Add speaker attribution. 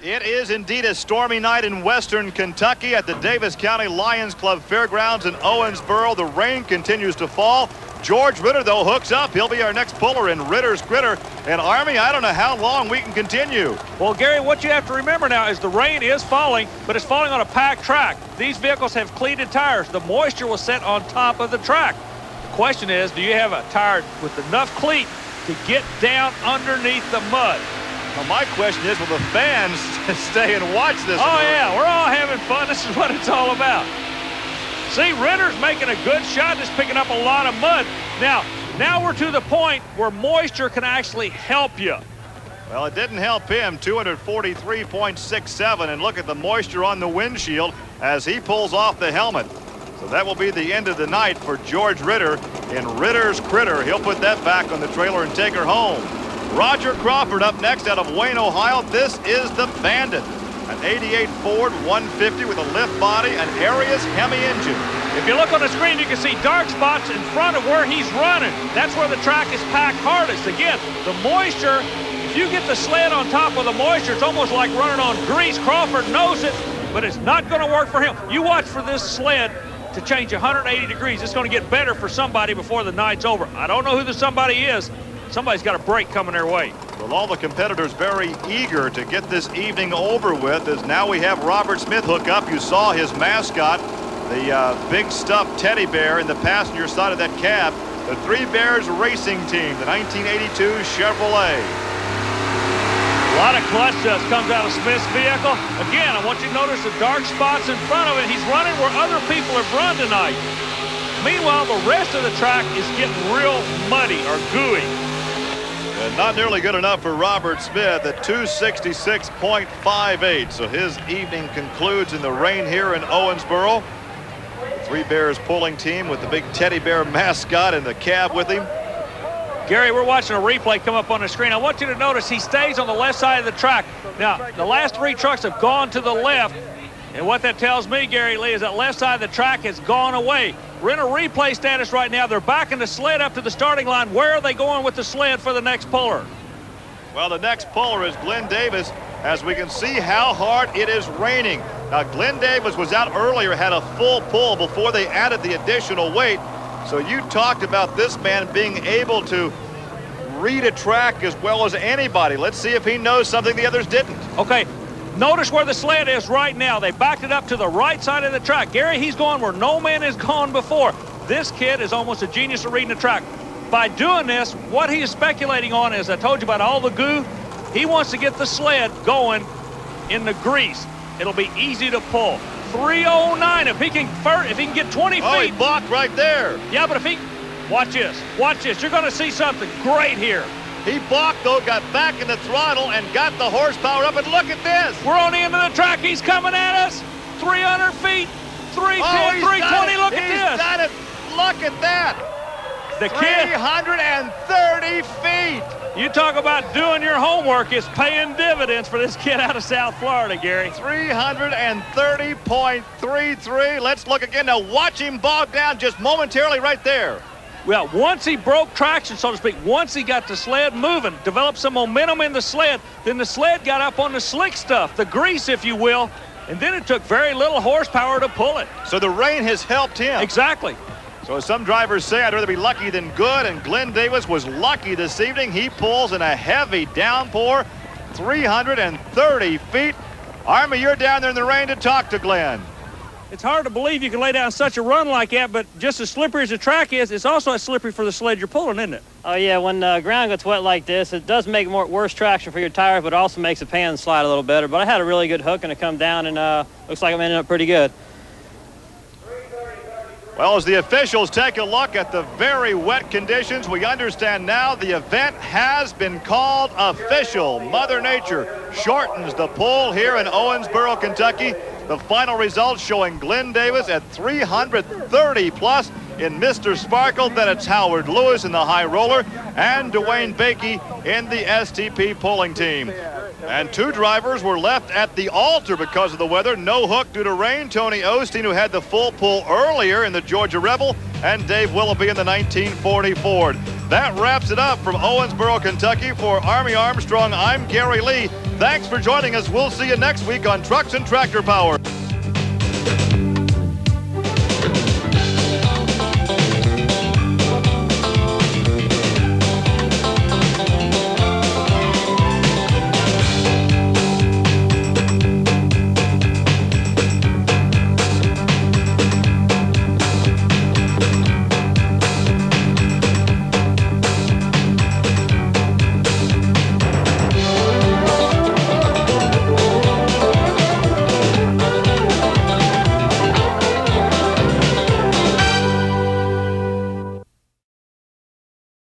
Speaker 1: It is indeed a stormy night in western Kentucky at the Daviess County Lions Club Fairgrounds in Owensboro. The rain continues to fall. George Ritter, though, hooks up. He'll be our next puller in Ritter's Critter. And Army, I don't know how long we can continue.
Speaker 2: Well, Gary, what you have to remember now is the rain is falling, but it's falling on a packed track. These vehicles have cleated tires. The moisture was set on top of the track. The question is, do you have a tire with enough cleat to get down underneath the mud?
Speaker 1: Well, my question is, will the fans stay and watch this?
Speaker 2: Oh, yeah, we're all having fun. This is what it's all about. See, Ritter's making a good shot, just picking up a lot of mud. Now we're to the point where moisture can actually help you.
Speaker 1: Well, it didn't help him, 243.67, and look at the moisture on the windshield as he pulls off the helmet. So that will be the end of the night for George Ritter in Ritter's Critter. He'll put that back on the trailer and take her home. Roger Crawford up next out of Wayne, Ohio. This is the Bandit, an 88 Ford 150 with a lift body, an Arias Hemi engine.
Speaker 2: If you look on the screen, you can see dark spots in front of where he's running. That's where the track is packed hardest. Again, the moisture, if you get the sled on top of the moisture, it's almost like running on grease. Crawford knows it, but it's not going to work for him. You watch for this sled to change 180 degrees. It's going to get better for somebody before the night's over. I don't know who the somebody is. Somebody's got a break coming their way.
Speaker 1: Well, all the competitors very eager to get this evening over with, as now we have Robert Smith hook up. You saw his mascot, the big stuffed teddy bear in the passenger side of that cab. The Three Bears Racing Team, the 1982 Chevrolet.
Speaker 2: A lot of clutch dust comes out of Smith's vehicle. Again, I want you to notice the dark spots in front of it. He's running where other people have run tonight. Meanwhile, the rest of the track is getting real muddy or gooey.
Speaker 1: And not nearly good enough for Robert Smith at 266.58. So his evening concludes in the rain here in Owensboro. The Three Bears Pulling team with the big teddy bear mascot in the cab with him.
Speaker 2: Gary, we're watching a replay come up on the screen. I want you to notice he stays on the left side of the track. Now, the last three trucks have gone to the left. And what that tells me, Gary Lee, is that left side of the track has gone away. We're in a replay status right now. They're backing the sled up to the starting line. Where are they going with the sled for the next puller?
Speaker 1: Well, the next puller is Glenn Daviess, as we can see how hard it is raining. Now, Glenn Daviess was out earlier, had a full pull before they added the additional weight. So you talked about this man being able to read a track as well as anybody. Let's see if he knows something the others didn't.
Speaker 2: Okay. Notice where the sled is right now. They backed it up to the right side of the track. Gary, he's going where no man has gone before. This kid is almost a genius at reading the track. By doing this, what he is speculating on is, I told you about all the goo, he wants to get the sled going in the grease. It'll be easy to pull. 309, if he can get 20 feet.
Speaker 1: Oh, he balked right there.
Speaker 2: Yeah, but if he, watch this. You're going to see something great here.
Speaker 1: He balked, though, got back in the throttle and got the horsepower up, and look at this.
Speaker 2: We're on the end of the track. He's coming at us. 300 feet, 310, 320. Look at this.
Speaker 1: He's got it. Look at that.
Speaker 2: The kid.
Speaker 1: 330 feet.
Speaker 2: You talk about doing your homework. It's paying dividends for this kid out of South Florida, Gary.
Speaker 1: 330.33. Let's look again. Now watch him bog down just momentarily right there.
Speaker 2: Well, once he broke traction, so to speak, once he got the sled moving, developed some momentum in the sled, then the sled got up on the slick stuff, the grease, if you will, and then it took very little horsepower to pull it.
Speaker 1: So the rain has helped him.
Speaker 2: Exactly.
Speaker 1: So as some drivers say, I'd rather be lucky than good, and Glenn Daviess was lucky this evening. He pulls in a heavy downpour, 330 feet. Army, you're down there in the rain to talk to Glenn.
Speaker 2: It's hard to believe you can lay down such a run like that, but just as slippery as the track is, it's also as slippery for the sled you're pulling, isn't it?
Speaker 3: Oh, yeah. When the ground gets wet like this, it does make worse traction for your tires, but it also makes the pan slide a little better. But I had a really good hook, and it come down, and looks like I'm ending up pretty good.
Speaker 1: Well, as the officials take a look at the very wet conditions, we understand now the event has been called official. Mother Nature shortens the pull here in Owensboro, Kentucky. The final results showing Glenn Daviess at 330 plus in Mr. Sparkle. Then it's Howard Lewis in the high roller and Dwayne Bakey in the STP pulling team. And two drivers were left at the altar because of the weather. No hook due to rain. Tony Osteen, who had the full pull earlier in the Georgia Rebel, and Dave Willoughby in the 1940 Ford. That wraps it up from Owensboro, Kentucky. For Army Armstrong, I'm Gary Lee. Thanks for joining us. We'll see you next week on Trucks and Tractor Power.